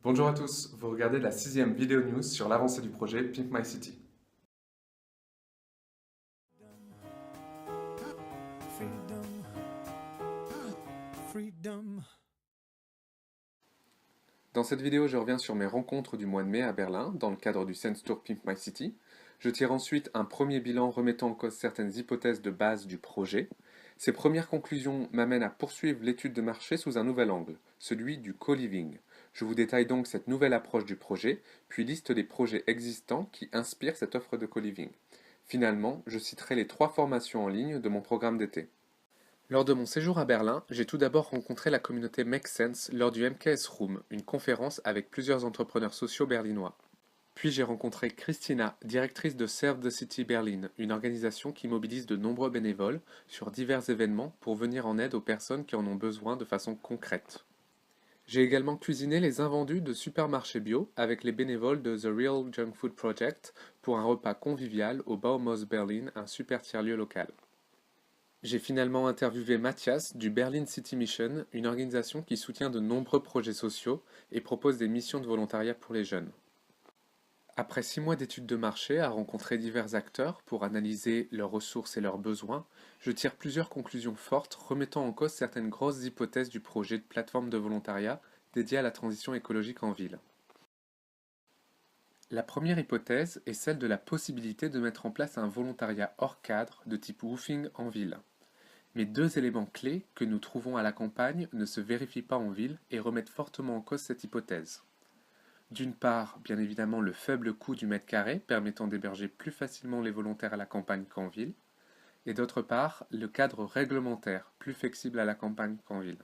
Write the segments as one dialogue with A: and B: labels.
A: Bonjour à tous, vous regardez la sixième vidéo news sur l'avancée du projet Pimp My City.
B: Freedom, freedom.
A: Dans cette vidéo, je reviens sur mes rencontres du mois de mai à Berlin, dans le cadre du Sense Tour Pimp My City. Je tire ensuite un premier bilan remettant en cause certaines hypothèses de base du projet. Ces premières conclusions m'amènent à poursuivre l'étude de marché sous un nouvel angle, celui du co-living. Je vous détaille donc cette nouvelle approche du projet, puis liste les projets existants qui inspirent cette offre de co-living. Finalement, je citerai les 3 formations en ligne de mon programme d'été. Lors de mon séjour à Berlin, j'ai tout d'abord rencontré la communauté Make Sense lors du MKS Room, une conférence avec plusieurs entrepreneurs sociaux berlinois. Puis j'ai rencontré Christina, directrice de Serve the City Berlin, une organisation qui mobilise de nombreux bénévoles sur divers événements pour venir en aide aux personnes qui en ont besoin de façon concrète. J'ai également cuisiné les invendus de supermarchés bio avec les bénévoles de The Real Junk Food Project pour un repas convivial au Baumhaus Berlin, un super tiers-lieu local. J'ai finalement interviewé Mathias du Berlin City Mission, une organisation qui soutient de nombreux projets sociaux et propose des missions de volontariat pour les jeunes. Après 6 mois d'études de marché à rencontrer divers acteurs pour analyser leurs ressources et leurs besoins, je tire plusieurs conclusions fortes remettant en cause certaines grosses hypothèses du projet de plateforme de volontariat dédié à la transition écologique en ville. La première hypothèse est celle de la possibilité de mettre en place un volontariat hors cadre de type woofing en ville. Mais 2 éléments clés que nous trouvons à la campagne ne se vérifient pas en ville et remettent fortement en cause cette hypothèse. D'une part, bien évidemment, le faible coût du mètre carré permettant d'héberger plus facilement les volontaires à la campagne qu'en ville, et d'autre part, le cadre réglementaire, plus flexible à la campagne qu'en ville.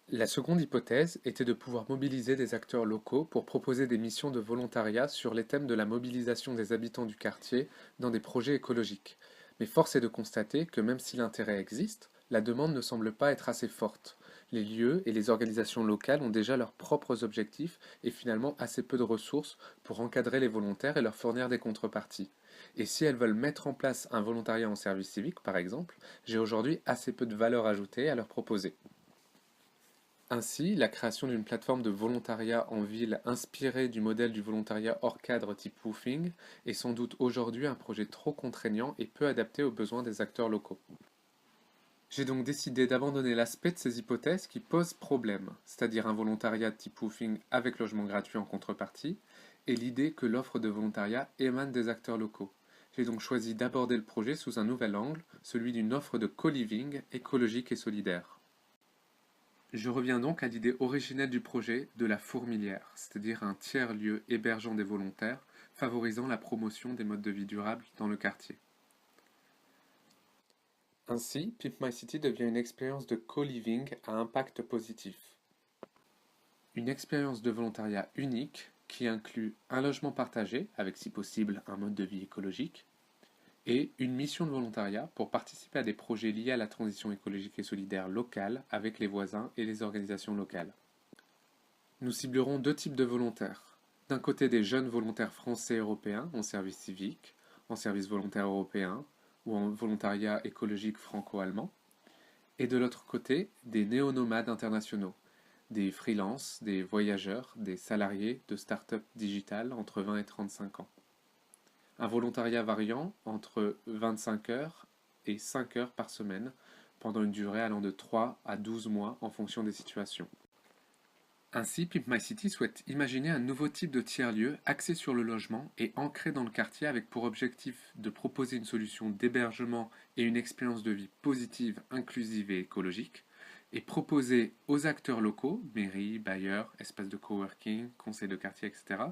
A: La seconde hypothèse était de pouvoir mobiliser des acteurs locaux pour proposer des missions de volontariat sur les thèmes de la mobilisation des habitants du quartier dans des projets écologiques. Mais force est de constater que même si l'intérêt existe, la demande ne semble pas être assez forte. Les lieux et les organisations locales ont déjà leurs propres objectifs et finalement assez peu de ressources pour encadrer les volontaires et leur fournir des contreparties. Et si elles veulent mettre en place un volontariat en service civique, par exemple, j'ai aujourd'hui assez peu de valeur ajoutée à leur proposer. Ainsi, la création d'une plateforme de volontariat en ville inspirée du modèle du volontariat hors cadre type woofing est sans doute aujourd'hui un projet trop contraignant et peu adapté aux besoins des acteurs locaux. J'ai donc décidé d'abandonner l'aspect de ces hypothèses qui posent problème, c'est-à-dire un volontariat type woofing avec logement gratuit en contrepartie, et l'idée que l'offre de volontariat émane des acteurs locaux. J'ai donc choisi d'aborder le projet sous un nouvel angle, celui d'une offre de co-living écologique et solidaire. Je reviens donc à l'idée originelle du projet de la fourmilière, c'est-à-dire un tiers-lieu hébergeant des volontaires, favorisant la promotion des modes de vie durables dans le quartier. Ainsi, Pimp My City devient une expérience de co-living à impact positif. Une expérience de volontariat unique qui inclut un logement partagé, avec si possible un mode de vie écologique, et une mission de volontariat pour participer à des projets liés à la transition écologique et solidaire locale avec les voisins et les organisations locales. Nous ciblerons 2 types de volontaires. D'un côté des jeunes volontaires français et européens en service civique, en service volontaire européen ou en volontariat écologique franco-allemand, et de l'autre côté des néo-nomades internationaux, des freelances, des voyageurs, des salariés de start-up digitales entre 20 et 35 ans. Un volontariat variant entre 25 heures et 5 heures par semaine pendant une durée allant de 3 à 12 mois en fonction des situations. Ainsi, Pimp My City souhaite imaginer un nouveau type de tiers-lieu axé sur le logement et ancré dans le quartier avec pour objectif de proposer une solution d'hébergement et une expérience de vie positive, inclusive et écologique, et proposer aux acteurs locaux, mairies, bailleurs, espaces de coworking, conseils de quartier, etc.,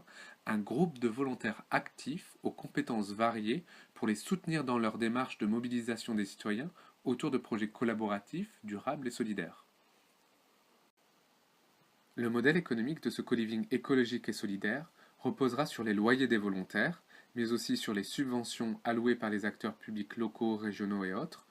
A: un groupe de volontaires actifs aux compétences variées pour les soutenir dans leur démarche de mobilisation des citoyens autour de projets collaboratifs, durables et solidaires. Le modèle économique de ce co-living écologique et solidaire reposera sur les loyers des volontaires, mais aussi sur les subventions allouées par les acteurs publics locaux, régionaux et autres,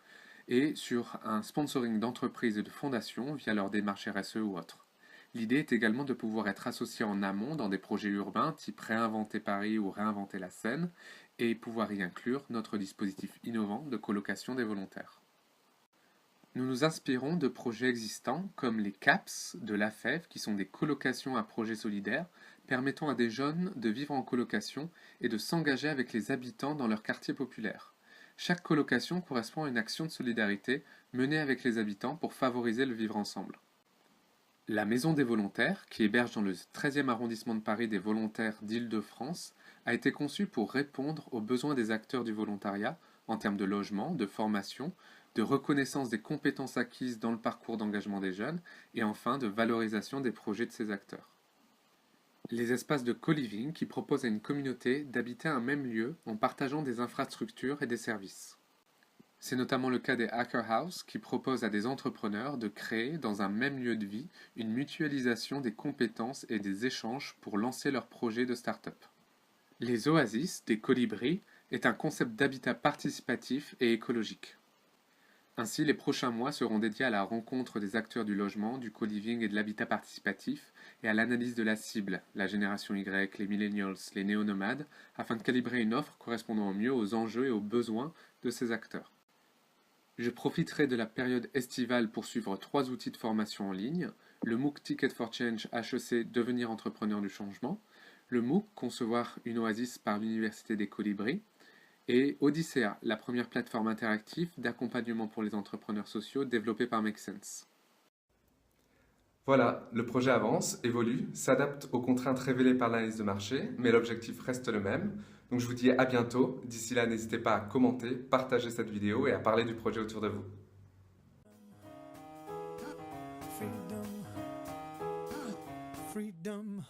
A: et sur un sponsoring d'entreprises et de fondations via leur démarche RSE ou autres. L'idée est également de pouvoir être associé en amont dans des projets urbains type Réinventer Paris ou Réinventer la Seine, et pouvoir y inclure notre dispositif innovant de colocation des volontaires. Nous nous inspirons de projets existants comme les CAPS de l'AFEV, qui sont des colocations à projets solidaires, permettant à des jeunes de vivre en colocation et de s'engager avec les habitants dans leur quartier populaire. Chaque colocation correspond à une action de solidarité menée avec les habitants pour favoriser le vivre ensemble. La Maison des Volontaires, qui héberge dans le 13e arrondissement de Paris des volontaires d'Île-de-France, a été conçue pour répondre aux besoins des acteurs du volontariat en termes de logement, de formation, de reconnaissance des compétences acquises dans le parcours d'engagement des jeunes et enfin de valorisation des projets de ces acteurs. Les espaces de co-living qui proposent à une communauté d'habiter un même lieu en partageant des infrastructures et des services. C'est notamment le cas des Hacker House qui proposent à des entrepreneurs de créer, dans un même lieu de vie, une mutualisation des compétences et des échanges pour lancer leurs projets de start-up. Les Oasis, des colibris, est un concept d'habitat participatif et écologique. Ainsi, les prochains mois seront dédiés à la rencontre des acteurs du logement, du co-living et de l'habitat participatif, et à l'analyse de la cible, la génération Y, les millennials, les néo-nomades, afin de calibrer une offre correspondant au mieux aux enjeux et aux besoins de ces acteurs. Je profiterai de la période estivale pour suivre 3 outils de formation en ligne, le MOOC Ticket for Change HEC Devenir entrepreneur du changement, le MOOC Concevoir une oasis par l'Université des Colibris, et Odyssea, la première plateforme interactive d'accompagnement pour les entrepreneurs sociaux développée par Make Sense.
C: Voilà, le projet avance, évolue, s'adapte aux contraintes révélées par l'analyse de marché, mais l'objectif reste le même. Donc je vous dis à bientôt. D'ici là, n'hésitez pas à commenter, partager cette vidéo et à parler du projet autour de vous.
B: Freedom. Freedom.